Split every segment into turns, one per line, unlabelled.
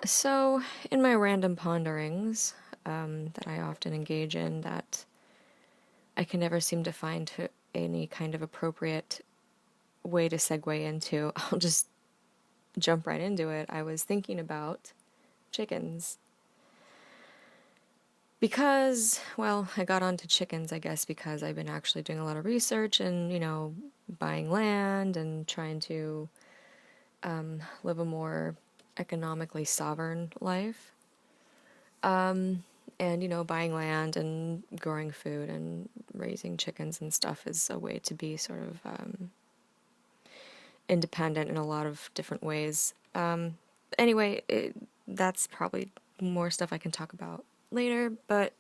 So, in my random ponderings that I often engage in, that I can never seem to find any kind of appropriate way to segue into, I'll just jump right into it. I was thinking about chickens. Because, well, I got onto chickens, I guess, because I've been actually doing a lot of research and, buying land and trying to live a more economically sovereign life. And, buying land and growing food and raising chickens and stuff is a way to be sort of independent in a lot of different ways. Anyway, that's probably more stuff I can talk about later, but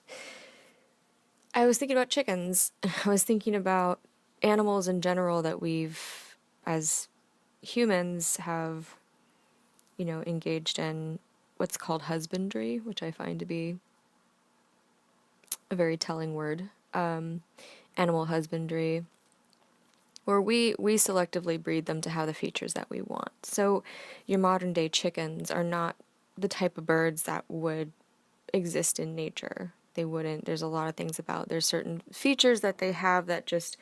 I was thinking about chickens. I was thinking about animals in general that we've, as humans, have, engaged in what's called husbandry, which I find to be a very telling word. Animal husbandry, where we selectively breed them to have the features that we want. So your modern day chickens are not the type of birds that would exist in nature. They wouldn't. There's a lot of things about, there's certain features that they have that just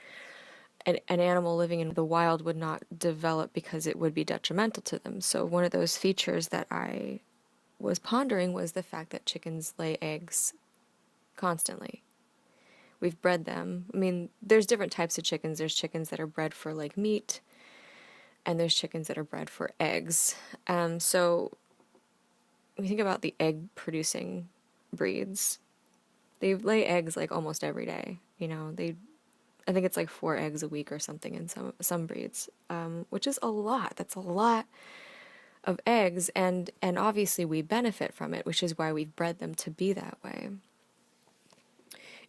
an animal living in the wild would not develop because it would be detrimental to them. So one of those features that I was pondering was the fact that chickens lay eggs constantly. We've bred them. I mean, there's different types of chickens. There's chickens that are bred for like meat, and there's chickens that are bred for eggs. So when you think about the egg producing breeds, they lay eggs like almost every day. I think it's like 4 eggs a week or something in some breeds, which is a lot. That's a lot of eggs, and obviously we benefit from it, which is why we've bred them to be that way.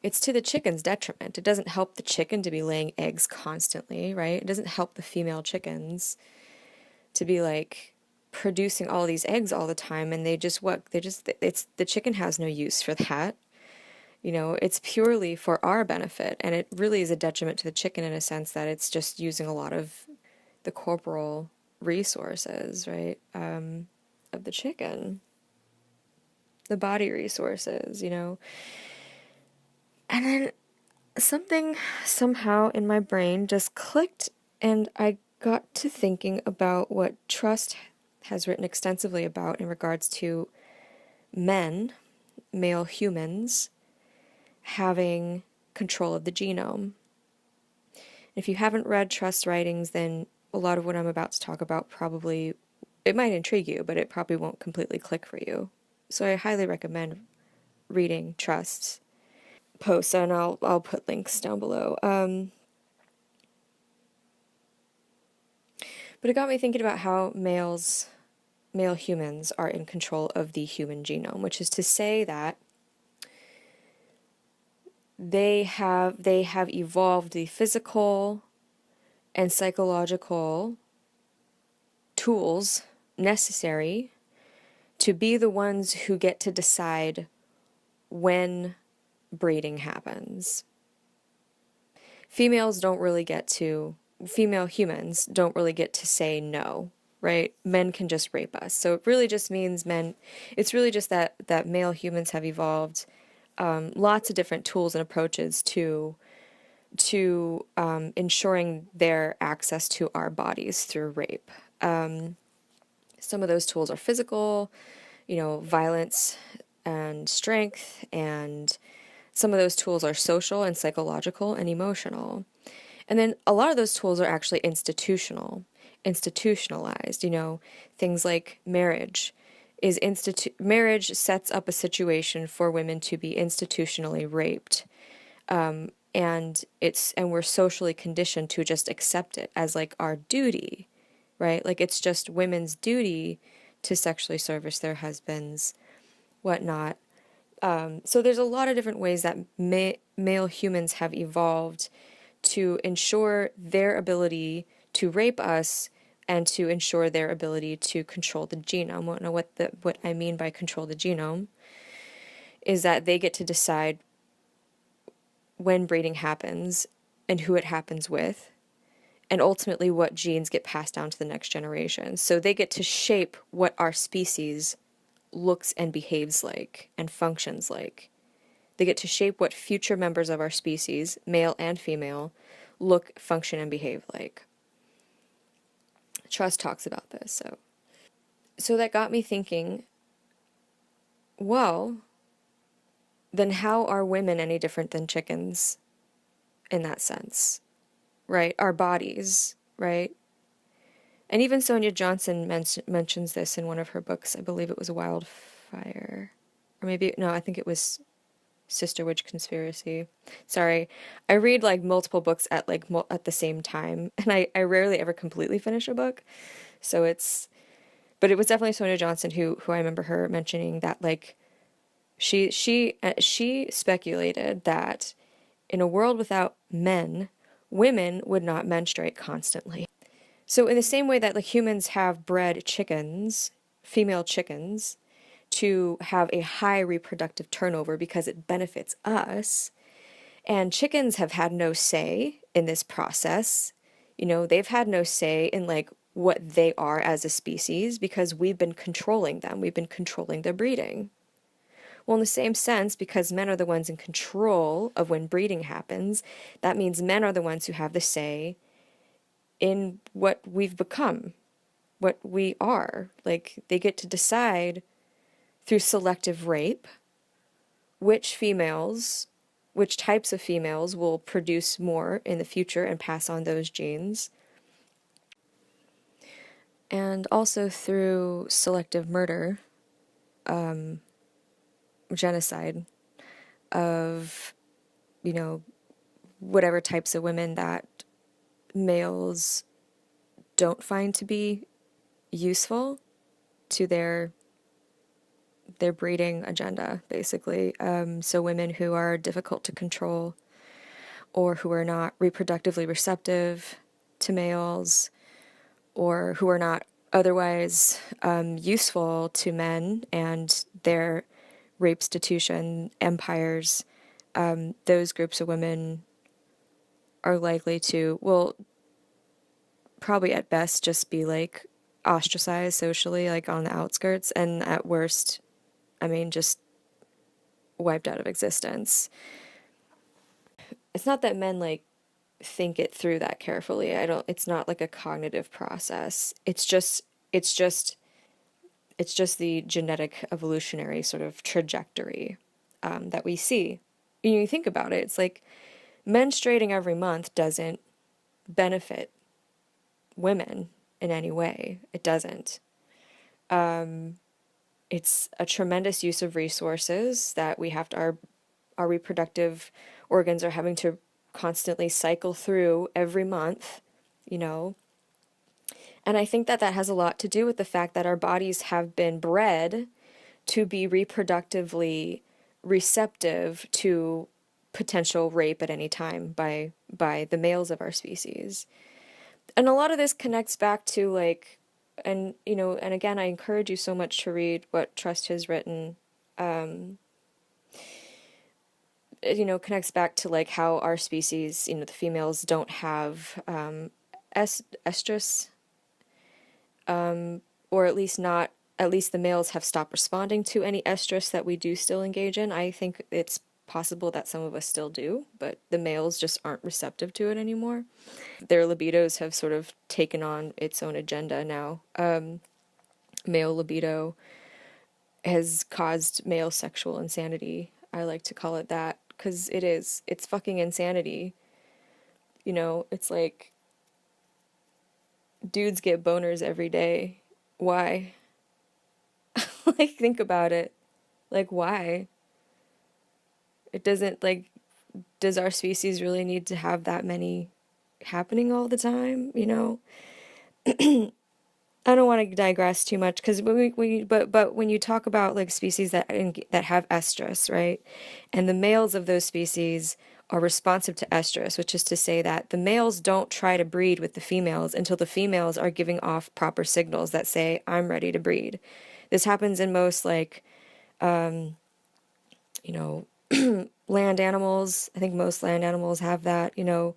It's to the chicken's detriment. It doesn't help the chicken to be laying eggs constantly, right? It doesn't help the female chickens to be like producing all these eggs all the time, and it's the chicken has no use for that. It's purely for our benefit, and it really is a detriment to the chicken in a sense that it's just using a lot of the corporal resources, right, of the chicken, the body resources. And then something somehow in my brain just clicked, and I got to thinking about what Trust has written extensively about in regards to men, male humans, having control of the genome. If you haven't read Trust's writings, then a lot of what I'm about to talk about probably, it might intrigue you, but it probably won't completely click for you. So I highly recommend reading Trust's posts, and I'll put links down below. But it got me thinking about how male humans are in control of the human genome, which is to say that they have evolved the physical and psychological tools necessary to be the ones who get to decide when breeding happens. Female humans don't really get to say no, right? Men can just rape us. So it really just means it's really just that male humans have evolved lots of different tools and approaches to ensuring their access to our bodies through rape. Some of those tools are physical, violence and strength, and some of those tools are social and psychological and emotional. And then a lot of those tools are actually institutionalized, things like marriage. Marriage sets up a situation for women to be institutionally raped. And we're socially conditioned to just accept it as like our duty, right? Like it's just women's duty to sexually service their husbands, whatnot. So there's a lot of different ways that male humans have evolved to ensure their ability to rape us and to ensure their ability to control the genome. What I mean by control the genome is that they get to decide when breeding happens and who it happens with, and ultimately what genes get passed down to the next generation. So they get to shape what our species looks and behaves like and functions like. They get to shape what future members of our species, male and female, look, function, and behave like. Trust talks about this, so that got me thinking, well, then how are women any different than chickens in that sense, right? Our bodies, right? And even Sonia Johnson mentions this in one of her books. I believe it was Wildfire. Or maybe, no, I think it was Sister Witch Conspiracy. Sorry. I read like multiple books at at the same time, and I rarely ever completely finish a book. So but it was definitely Sonia Johnson who I remember her mentioning that like she speculated that in a world without men, women would not menstruate constantly. So in the same way that like humans have bred chickens, female chickens, to have a high reproductive turnover because it benefits us, and chickens have had no say in this process. You know, they've had no say in like what they are as a species because we've been controlling them. We've been controlling their breeding. Well, in the same sense, because men are the ones in control of when breeding happens, that means men are the ones who have the say in what we've become, what we are. Like, they get to decide through selective rape which types of females will produce more in the future and pass on those genes. And also through selective murder, genocide of, you know, whatever types of women that males don't find to be useful to their breeding agenda, basically. So women who are difficult to control or who are not reproductively receptive to males or who are not otherwise useful to men and their rape-stitution empires, those groups of women are likely to, well, probably at best just be like ostracized socially, like on the outskirts, and at worst, I mean, just wiped out of existence. It's not that men like think it through that carefully. It's not like a cognitive process. It's just the genetic evolutionary sort of trajectory that we see. You think about it, it's like menstruating every month doesn't benefit women in any way. It doesn't. It's a tremendous use of resources that we have to, our reproductive organs are having to constantly cycle through every month, you know. And I think that has a lot to do with the fact that our bodies have been bred to be reproductively receptive to potential rape at any time by the males of our species. And a lot of this connects back to like, and you know, and again, I encourage you so much to read what Trust has written. You know, connects back to like how our species, you know, the females don't have estrus, or at least not. At least the males have stopped responding to any estrus that we do still engage in. I think it's possible that some of us still do, but the males just aren't receptive to it anymore. Their libidos have sort of taken on its own agenda now. Male libido has caused male sexual insanity. I like to call it that, because it's fucking insanity. You know, it's like dudes get boners every day. Why? Like, think about it. Like, why? It doesn't, like, does our species really need to have that many happening all the time, you know? I don't want to digress too much because but when you talk about like species that have estrus, right? And the males of those species are responsive to estrus, which is to say that the males don't try to breed with the females until the females are giving off proper signals that say, I'm ready to breed. This happens in most like, you know, land animals. I think most land animals have that, you know,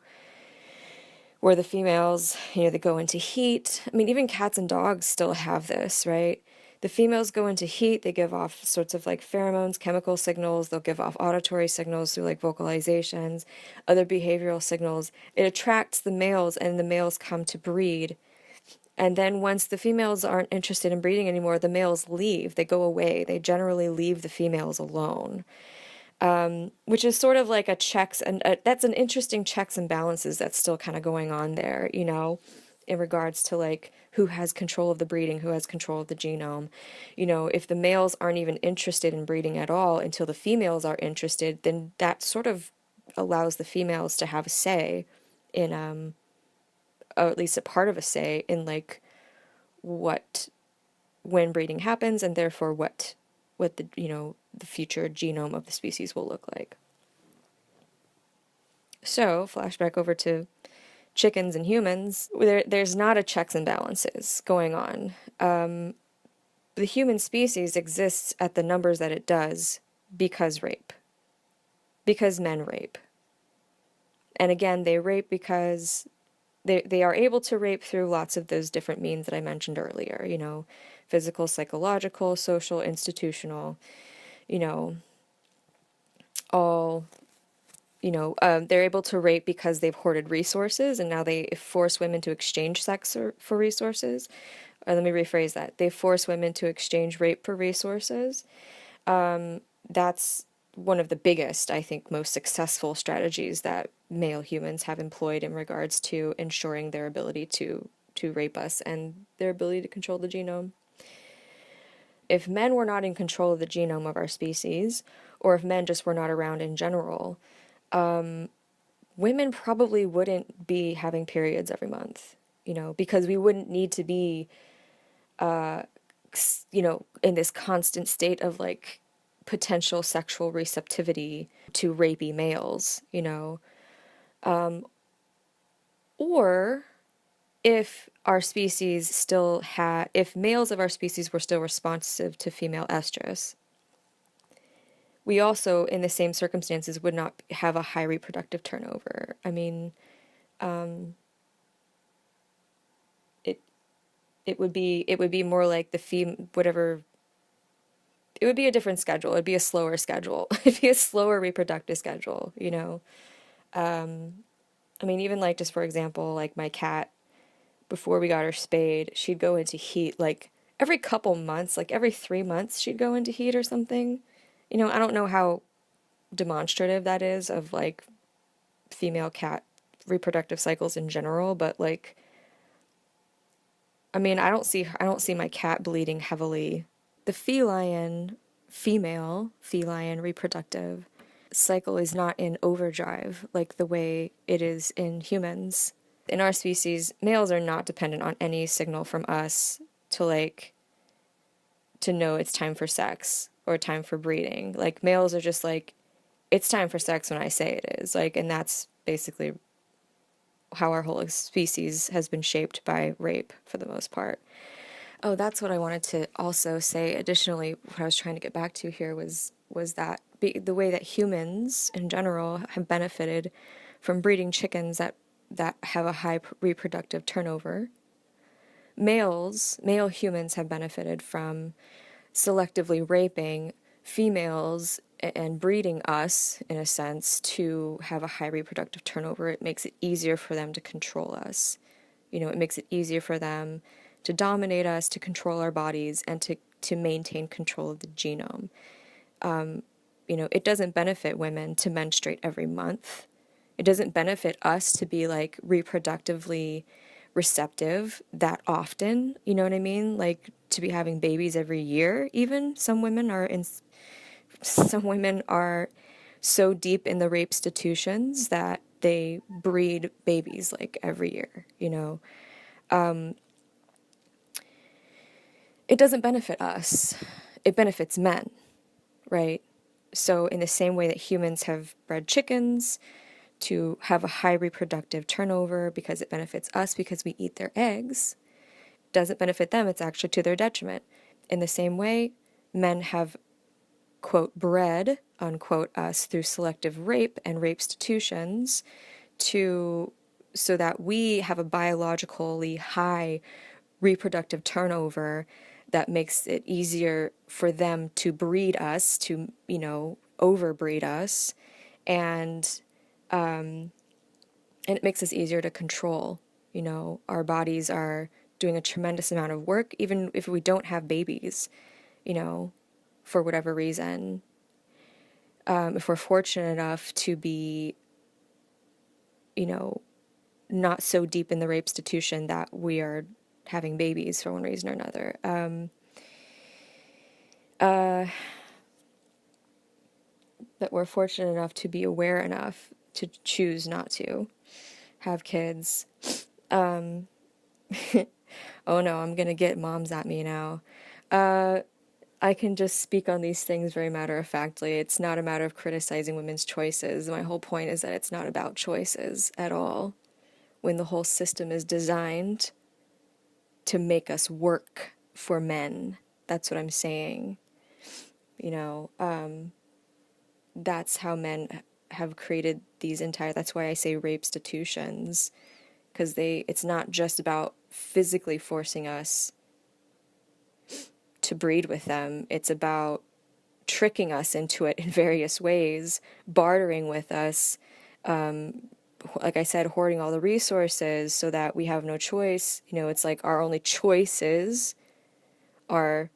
where the females, you know, they go into heat. I mean, even cats and dogs still have this, right? The females go into heat, they give off sorts of like pheromones, chemical signals, they'll give off auditory signals through like vocalizations, other behavioral signals. It attracts the males, and the males come to breed. And then once the females aren't interested in breeding anymore, the males leave, they go away. They generally leave the females alone. Which is sort of like a checks, and that's an interesting checks and balances that's still kind of going on there, you know, in regards to like who has control of the breeding, who has control of the genome. You know, if the males aren't even interested in breeding at all until the females are interested, then that sort of allows the females to have a say in, or at least a part of a say in like when breeding happens, and therefore what the, you know, the future genome of the species will look like. So, flashback over to chickens and humans, there's not a checks and balances going on. The human species exists at the numbers that it does because men rape. And again, they rape because they are able to rape through lots of those different means that I mentioned earlier, you know, physical, psychological, social, institutional, you know, all, you know, they're able to rape because they've hoarded resources, and now they force women to exchange sex for resources. Or let me rephrase that. They force women to exchange rape for resources. That's one of the biggest, I think, most successful strategies that male humans have employed in regards to ensuring their ability to rape us and their ability to control the genome. If men were not in control of the genome of our species, or if men just were not around in general, women probably wouldn't be having periods every month, you know, because we wouldn't need to be, you know, in this constant state of like potential sexual receptivity to rapey males, you know. Or if our species still had, if males of our species were still responsive to female estrus, we also, in the same circumstances, would not have a high reproductive turnover. I mean, it would be more like whatever. It would be a different schedule. It'd be a slower schedule. It'd be a slower reproductive schedule, you know. I mean, even like just for example, like my cat, before we got her spayed, she'd go into heat like every couple months, like every 3 months she'd go into heat or something. You know, I don't know how demonstrative that is of like female cat reproductive cycles in general, but like, I mean, I don't see my cat bleeding heavily. The female feline reproductive cycle is not in overdrive like the way it is in humans. In our species, males are not dependent on any signal from us to know it's time for sex or time for breeding. Like males are just like, it's time for sex when I say it is. Like, and that's basically how our whole species has been shaped by rape for the most part. Oh, that's what I wanted to also say. Additionally, what I was trying to get back to here was that the way that humans in general have benefited from breeding chickens that have a high reproductive turnover. Male humans have benefited from selectively raping females and breeding us, in a sense, to have a high reproductive turnover. It makes it easier for them to control us. You know, it makes it easier for them to dominate us, to control our bodies, and to maintain control of the genome. You know, it doesn't benefit women to menstruate every month. It doesn't benefit us to be like reproductively receptive that often, you know what I mean? Like to be having babies every year even. Some women are so deep in the rape-stitutions that they breed babies like every year, you know. It doesn't benefit us. It benefits men, right? So in the same way that humans have bred chickens to have a high reproductive turnover because it benefits us because we eat their eggs, doesn't benefit them, it's actually to their detriment. In the same way, men have, quote, bred, unquote, us through selective rape and rape-stitutions so that we have a biologically high reproductive turnover that makes it easier for them to breed us, to, overbreed us, and and it makes us easier to control. Our bodies are doing a tremendous amount of work, even if we don't have babies, for whatever reason. If we're fortunate enough to be, not so deep in the rape-stitution that we are having babies for one reason or another. That we're fortunate enough to be aware enough to choose not to have kids. Oh no, I'm gonna get moms at me now. I can just speak on these things very matter-of-factly. It's not a matter of criticizing women's choices. My whole point is that it's not about choices at all, when the whole system is designed to make us work for men. That's what I'm saying. That's how men have created these that's why I say rape-stitutions, because it's not just about physically forcing us to breed with them. It's about tricking us into it in various ways, bartering with us, like I said, hoarding all the resources so that we have no choice. It's like our only choices are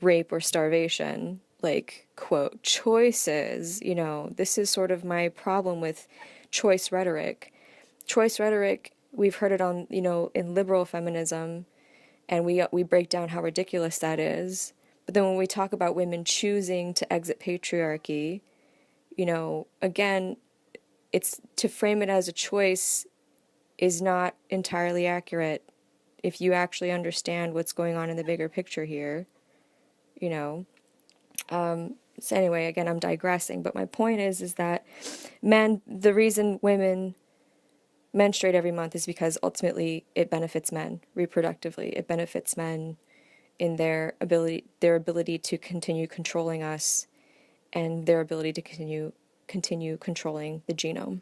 rape or starvation. Like, quote, choices. This is sort of my problem with choice rhetoric. Choice rhetoric, we've heard it on, in liberal feminism, and we break down how ridiculous that is. But then when we talk about women choosing to exit patriarchy, again, it's to frame it as a choice is not entirely accurate if you actually understand what's going on in the bigger picture here, So anyway, again, I'm digressing, but my point is that the reason women menstruate every month is because ultimately it benefits men reproductively. It benefits men in their ability to continue controlling us, and their ability to continue controlling the genome.